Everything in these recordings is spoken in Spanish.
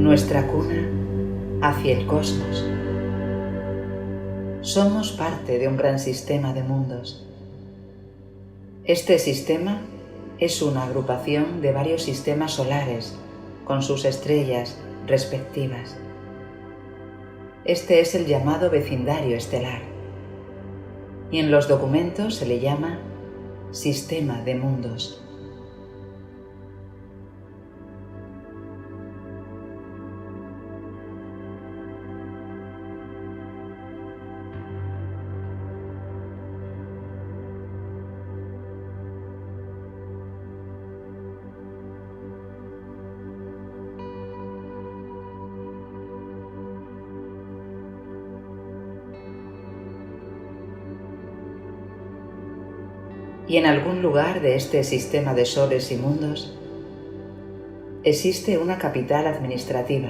nuestra cuna hacia el cosmos. Somos parte de un gran sistema de mundos. Este sistema es una agrupación de varios sistemas solares con sus estrellas respectivas. Este es el llamado vecindario estelar y en los documentos se le llama sistema de mundos. Y en algún lugar de este sistema de soles y mundos existe una capital administrativa.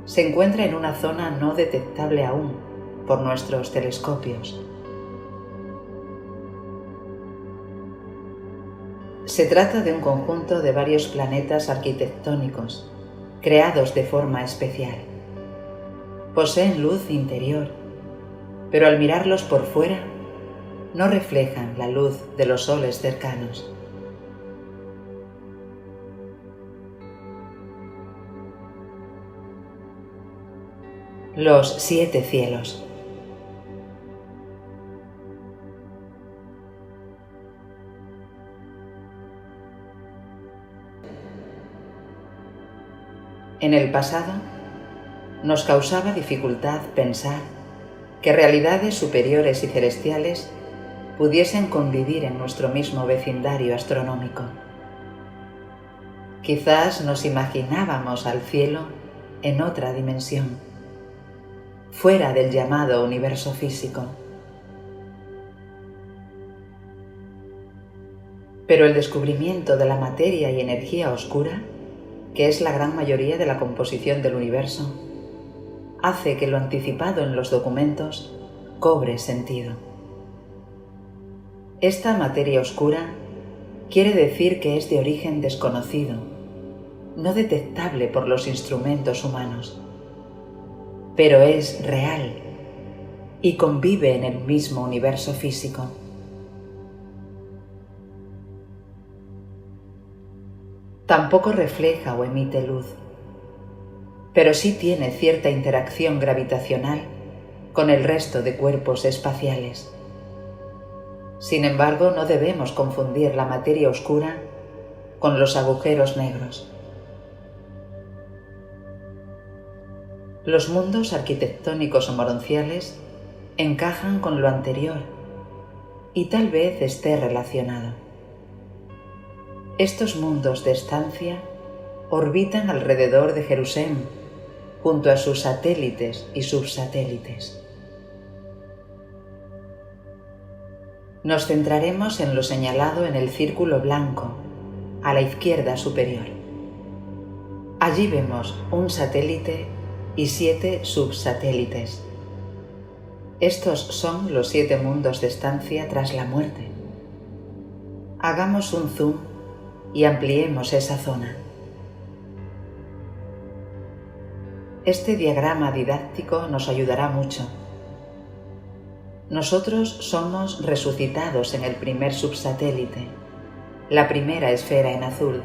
Se encuentra en una zona no detectable aún por nuestros telescopios. Se trata de un conjunto de varios planetas arquitectónicos creados de forma especial. Poseen luz interior, pero al mirarlos por fuera no reflejan la luz de los soles cercanos. Los 7 cielos. En el pasado, nos causaba dificultad pensar que realidades superiores y celestiales pudiesen convivir en nuestro mismo vecindario astronómico. Quizás nos imaginábamos al cielo en otra dimensión, fuera del llamado universo físico. Pero el descubrimiento de la materia y energía oscura, que es la gran mayoría de la composición del universo, hace que lo anticipado en los documentos cobre sentido. Esta materia oscura quiere decir que es de origen desconocido, no detectable por los instrumentos humanos, pero es real y convive en el mismo universo físico. Tampoco refleja o emite luz, pero sí tiene cierta interacción gravitacional con el resto de cuerpos espaciales. Sin embargo, no debemos confundir la materia oscura con los agujeros negros. Los mundos arquitectónicos o moronciales encajan con lo anterior y tal vez esté relacionado. Estos mundos de estancia orbitan alrededor de Jerusalén junto a sus satélites y subsatélites. Nos centraremos en lo señalado en el círculo blanco, a la izquierda superior. Allí vemos un satélite y 7 subsatélites. Estos son los 7 mundos de estancia tras la muerte. Hagamos un zoom y ampliemos esa zona. Este diagrama didáctico nos ayudará mucho. Nosotros somos resucitados en el primer subsatélite, la primera esfera en azul.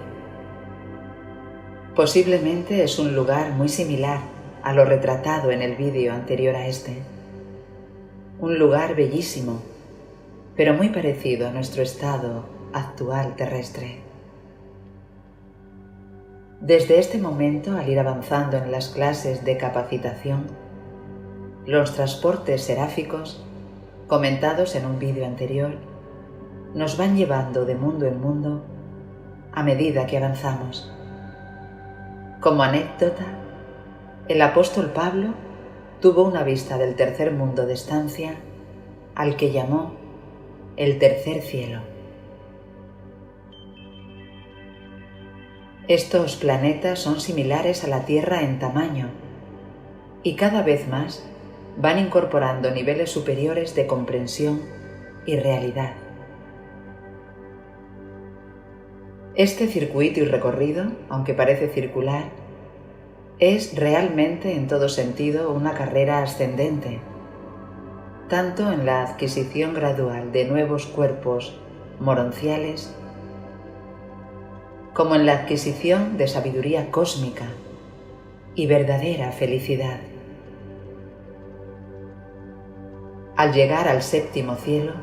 Posiblemente es un lugar muy similar a lo retratado en el vídeo anterior a este. Un lugar bellísimo, pero muy parecido a nuestro estado actual terrestre. Desde este momento, al ir avanzando en las clases de capacitación, los transportes seráficos comentados en un vídeo anterior, nos van llevando de mundo en mundo a medida que avanzamos. Como anécdota, el apóstol Pablo tuvo una vista del tercer mundo de estancia al que llamó el tercer cielo. Estos planetas son similares a la Tierra en tamaño y cada vez más van incorporando niveles superiores de comprensión y realidad. Este circuito y recorrido, aunque parece circular, es realmente en todo sentido una carrera ascendente, tanto en la adquisición gradual de nuevos cuerpos moronciales como en la adquisición de sabiduría cósmica y verdadera felicidad. Al llegar al séptimo cielo,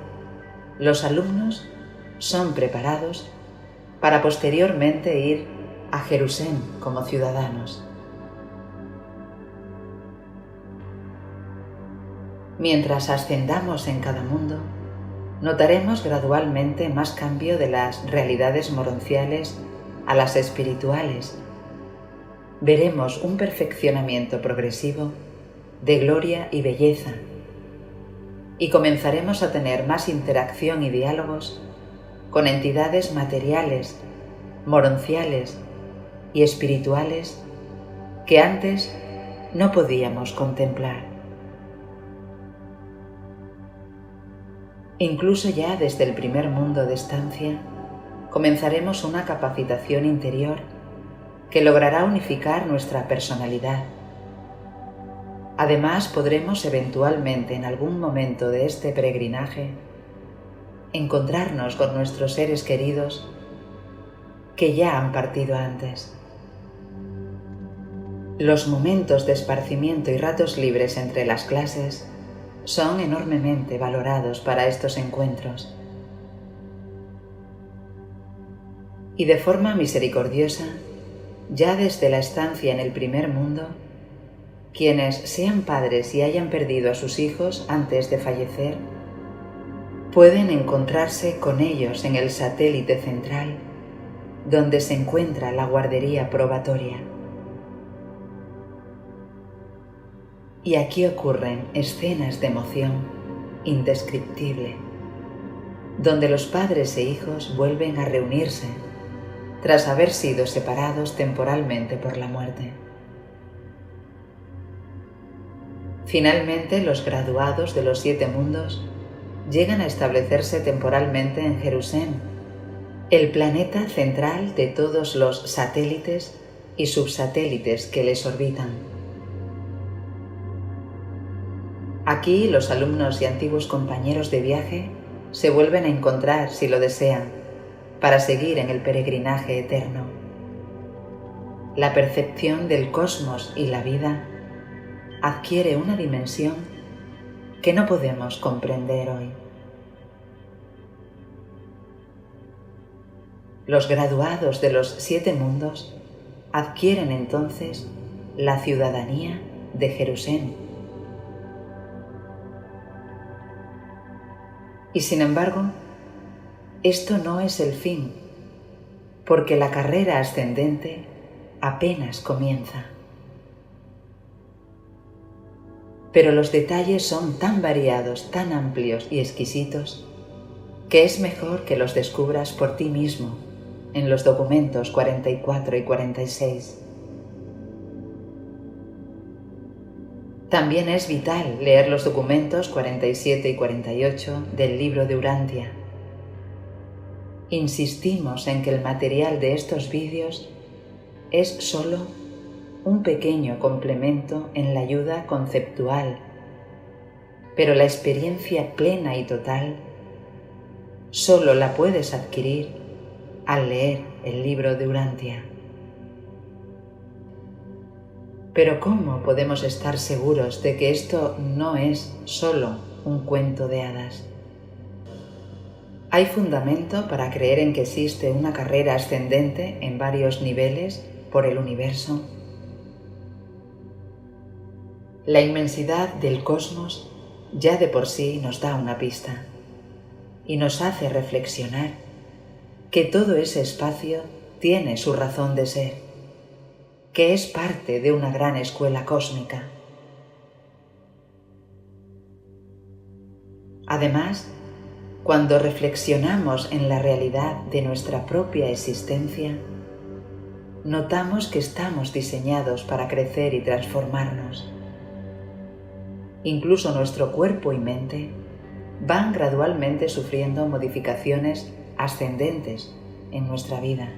los alumnos son preparados para posteriormente ir a Jerusalén como ciudadanos. Mientras ascendamos en cada mundo, notaremos gradualmente más cambio de las realidades moronciales a las espirituales. Veremos un perfeccionamiento progresivo de gloria y belleza, y comenzaremos a tener más interacción y diálogos con entidades materiales, moronciales y espirituales que antes no podíamos contemplar. Incluso ya desde el primer mundo de estancia, comenzaremos una capacitación interior que logrará unificar nuestra personalidad. Además, podremos eventualmente en algún momento de este peregrinaje encontrarnos con nuestros seres queridos que ya han partido antes. Los momentos de esparcimiento y ratos libres entre las clases son enormemente valorados para estos encuentros. Y de forma misericordiosa, ya desde la estancia en el primer mundo, quienes sean padres y hayan perdido a sus hijos antes de fallecer, pueden encontrarse con ellos en el satélite central, donde se encuentra la guardería probatoria. Y aquí ocurren escenas de emoción indescriptible, donde los padres e hijos vuelven a reunirse tras haber sido separados temporalmente por la muerte. Finalmente, los graduados de los 7 mundos llegan a establecerse temporalmente en Jerusalén, el planeta central de todos los satélites y subsatélites que les orbitan. Aquí los alumnos y antiguos compañeros de viaje se vuelven a encontrar, si lo desean, para seguir en el peregrinaje eterno. La percepción del cosmos y la vida adquiere una dimensión que no podemos comprender hoy. Los graduados de los 7 mundos adquieren entonces la ciudadanía de Jerusalén. Y sin embargo, esto no es el fin, porque la carrera ascendente apenas comienza. Pero los detalles son tan variados, tan amplios y exquisitos, que es mejor que los descubras por ti mismo en los documentos 44 y 46. También es vital leer los documentos 47 y 48 del libro de Urantia. Insistimos en que el material de estos vídeos es solo un pequeño complemento en la ayuda conceptual, pero la experiencia plena y total solo la puedes adquirir al leer el libro de Urantia. Pero ¿cómo podemos estar seguros de que esto no es solo un cuento de hadas? ¿Hay fundamento para creer en que existe una carrera ascendente en varios niveles por el universo? La inmensidad del cosmos ya de por sí nos da una pista y nos hace reflexionar que todo ese espacio tiene su razón de ser, que es parte de una gran escuela cósmica. Además, cuando reflexionamos en la realidad de nuestra propia existencia, notamos que estamos diseñados para crecer y transformarnos. Incluso nuestro cuerpo y mente van gradualmente sufriendo modificaciones ascendentes en nuestra vida.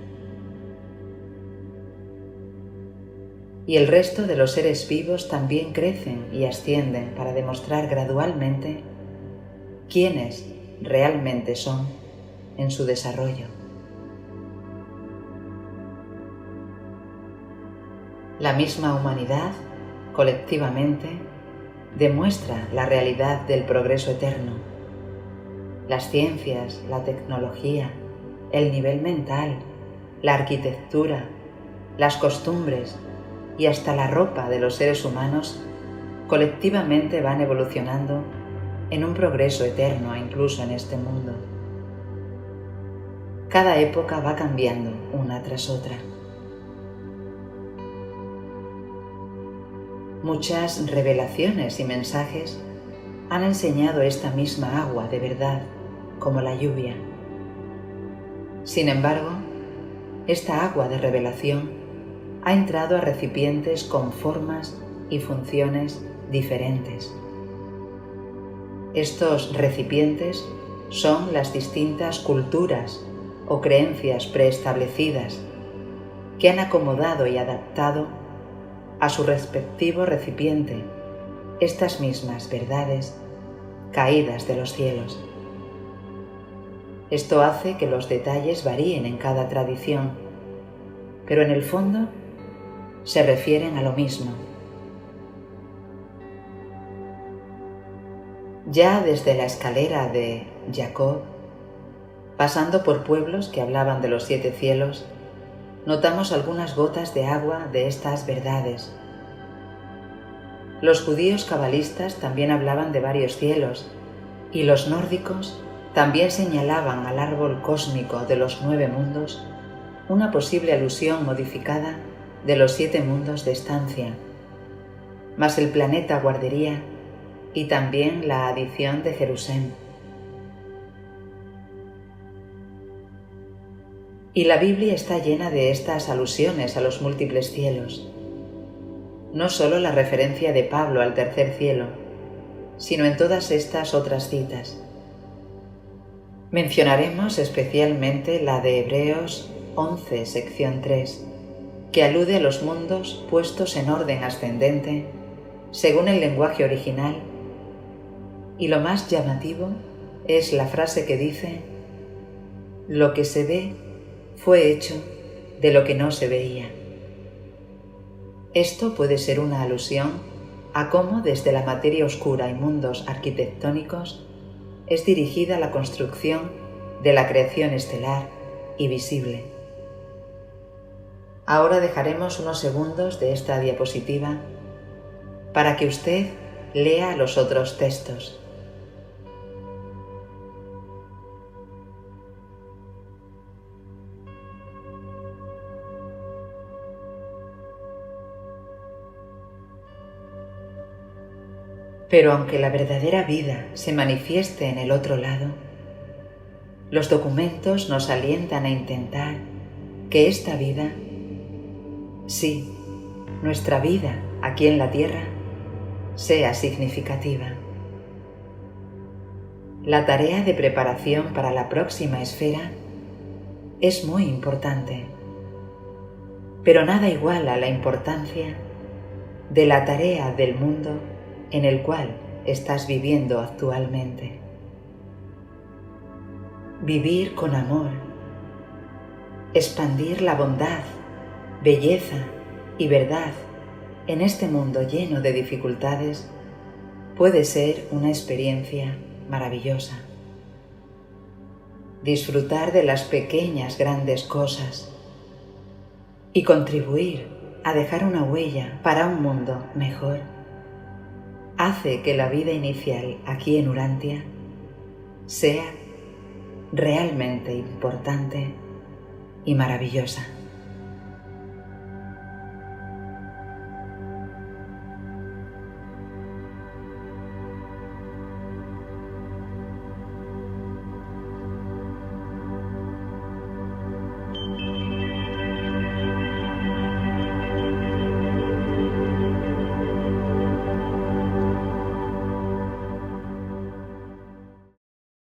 y el resto de los seres vivos también crecen y ascienden para demostrar gradualmente quiénes realmente son en su desarrollo. La misma humanidad, colectivamente, demuestra la realidad del progreso eterno. Las ciencias, la tecnología, el nivel mental, la arquitectura, las costumbres y hasta la ropa de los seres humanos colectivamente van evolucionando en un progreso eterno incluso en este mundo. Cada época va cambiando una tras otra. Muchas revelaciones y mensajes han enseñado esta misma agua de verdad, como la lluvia. Sin embargo, esta agua de revelación ha entrado a recipientes con formas y funciones diferentes. Estos recipientes son las distintas culturas o creencias preestablecidas que han acomodado y adaptado a su respectivo recipiente estas mismas verdades caídas de los cielos. Esto hace que los detalles varíen en cada tradición, pero en el fondo se refieren a lo mismo. Ya desde la escalera de Jacob, pasando por pueblos que hablaban de los 7 cielos, notamos algunas gotas de agua de estas verdades. Los judíos cabalistas también hablaban de varios cielos, y los nórdicos también señalaban al árbol cósmico de los 9 mundos una posible alusión modificada de los 7 mundos de estancia, más el planeta guardería y también la adición de Jerusalén. Y la Biblia está llena de estas alusiones a los múltiples cielos. No solo la referencia de Pablo al tercer cielo, sino en todas estas otras citas. Mencionaremos especialmente la de Hebreos 11, sección 3, que alude a los mundos puestos en orden ascendente, según el lenguaje original, y lo más llamativo es la frase que dice: lo que se ve fue hecho de lo que no se veía. Esto puede ser una alusión a cómo desde la materia oscura y mundos arquitectónicos es dirigida la construcción de la creación estelar y visible. Ahora dejaremos unos segundos de esta diapositiva para que usted lea los otros textos. Pero aunque la verdadera vida se manifieste en el otro lado, los documentos nos alientan a intentar que esta vida, sí, nuestra vida aquí en la Tierra, sea significativa. La tarea de preparación para la próxima esfera es muy importante, pero nada iguala la importancia de la tarea del mundo en el cual estás viviendo actualmente. Vivir con amor, expandir la bondad, belleza y verdad en este mundo lleno de dificultades puede ser una experiencia maravillosa. Disfrutar de las pequeñas grandes cosas y contribuir a dejar una huella para un mundo mejor hace que la vida inicial aquí en Urantia sea realmente importante y maravillosa.